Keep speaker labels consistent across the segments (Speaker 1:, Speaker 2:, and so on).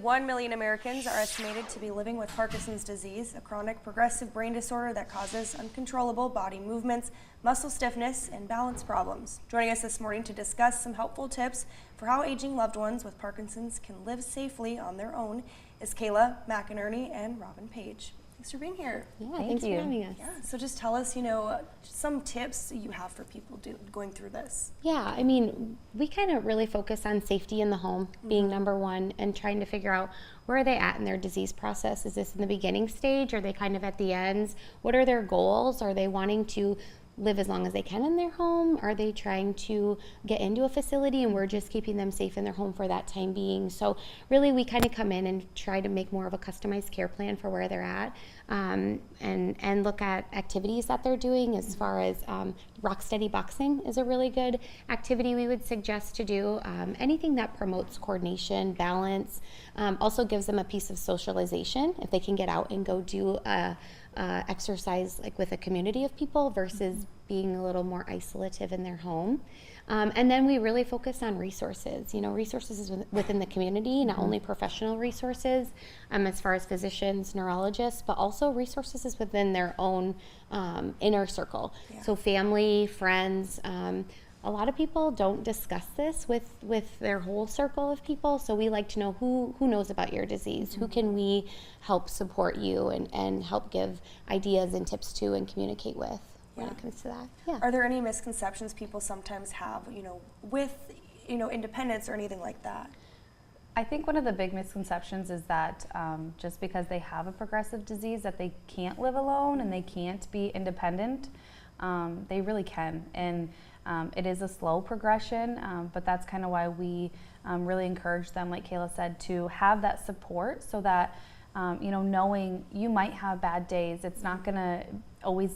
Speaker 1: 1 million Americans are estimated to be living with Parkinson's disease, a chronic progressive brain disorder that causes uncontrollable body movements, muscle stiffness, and balance problems. Joining us this morning to discuss some helpful tips for how aging loved ones with Parkinson's can live safely on their own is Kayla McInerney and Robin Page. Thanks for being here.
Speaker 2: Yeah, thanks for having us.
Speaker 1: Yeah, so just tell us, some tips you have for people going through this.
Speaker 2: Yeah, I mean, we kind of really focus on safety in the home being number one and trying to figure out where are they at in their disease process. Is this in the beginning stage? Are they kind of at the ends? What are their goals? Are they wanting to live as long as they can in their home? Are they trying to get into a facility and we're just keeping them safe in their home for that time being? So really we kind of come in and try to make more of a customized care plan for where they're at, and look at activities that they're doing as far as rock steady boxing is a really good activity we would suggest to do. Anything that promotes coordination, balance, also gives them a piece of socialization if they can get out and go do exercise like with a community of people versus being a little more isolative in their home. And then we really focus on resources, resources within the community, not only professional resources as far as physicians, neurologists, but also resources within their own inner circle. Yeah. So family, friends. A lot of people don't discuss this with their whole circle of people, so we like to know who knows about your disease, who can we help support you and help give ideas and tips to and communicate with when it comes to that. Yeah.
Speaker 1: Are there any misconceptions people sometimes have, with, independence or anything like that?
Speaker 3: I think one of the big misconceptions is that just because they have a progressive disease that they can't live alone and they can't be independent. They really can, and it is a slow progression, but that's kind of why we really encourage them, like Kayla said, to have that support so that, knowing you might have bad days, it's not going to always,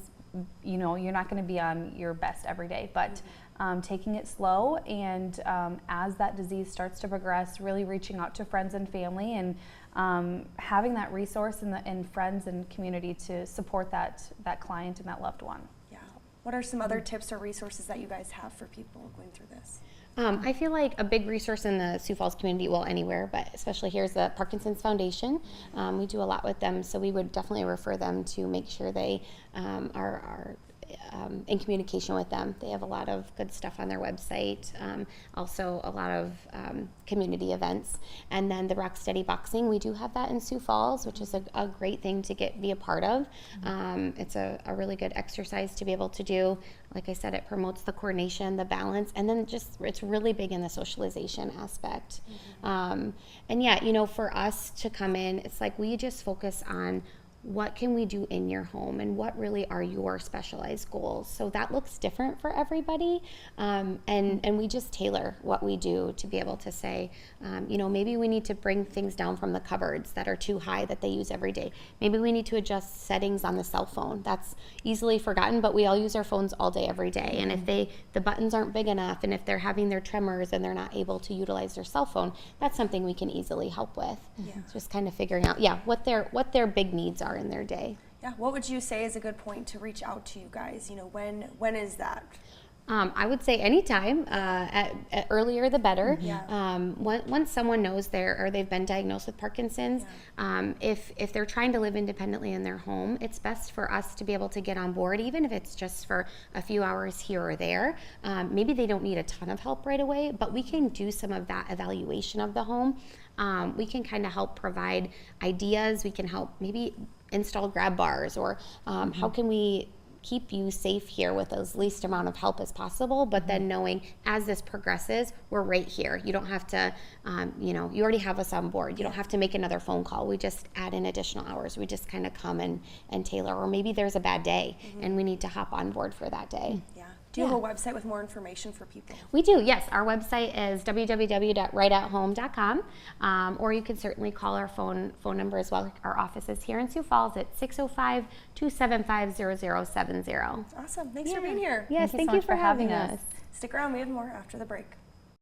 Speaker 3: you're not going to be on your best every day, but taking it slow and as that disease starts to progress, really reaching out to friends and family and having that resource and friends and community to support that client and that loved one.
Speaker 1: What are some other tips or resources that you guys have for people going through this?
Speaker 2: I feel like a big resource in the Sioux Falls community, well, anywhere, but especially here is the Parkinson's Foundation. We do a lot with them, so we would definitely refer them to make sure they are in communication with them. They have a lot of good stuff on their website, also a lot of community events. And then the Rock Steady Boxing, we do have that in Sioux Falls, which is a great thing to be a part of. It's a really good exercise to be able to do. Like I said, it promotes the coordination, the balance, and then it's really big in the socialization aspect. And yeah, for us to come in, it's like we just focus on what can we do in your home and what really are your specialized goals. So that looks different for everybody, and we just tailor what we do to be able to say, maybe we need to bring things down from the cupboards that are too high that they use every day. Maybe we need to adjust settings on the cell phone. That's easily forgotten, but we all use our phones all day, every day. And if the buttons aren't big enough, and if they're having their tremors and they're not able to utilize their cell phone, that's something we can easily help with. It's just kind of figuring out, what their big needs are in their day.
Speaker 1: Yeah, what would you say is a good point to reach out to you guys? When is that?
Speaker 2: I would say anytime, at earlier the better. Once someone knows they've been diagnosed with Parkinson's, if they're trying to live independently in their home, it's best for us to be able to get on board, even if it's just for a few hours here or there. Maybe they don't need a ton of help right away, but we can do some of that evaluation of the home. We can kind of help provide ideas. We can help maybe install grab bars, or how can we keep you safe here with as least amount of help as possible, but then knowing as this progresses, we're right here. You don't have to, you already have us on board. You don't have to make another phone call. We just add in additional hours. We just kind of come and tailor, or maybe there's a bad day and we need to hop on board for that day.
Speaker 1: Do you have a website with more information for people?
Speaker 2: We do, yes. Our website is www.rightathome.com, or you can certainly call our phone number as well. Our office is here in Sioux Falls at 605-275-0070.
Speaker 1: Awesome. Thanks for being here.
Speaker 2: Yes, thank you for having us.
Speaker 1: Stick around. We have more after the break.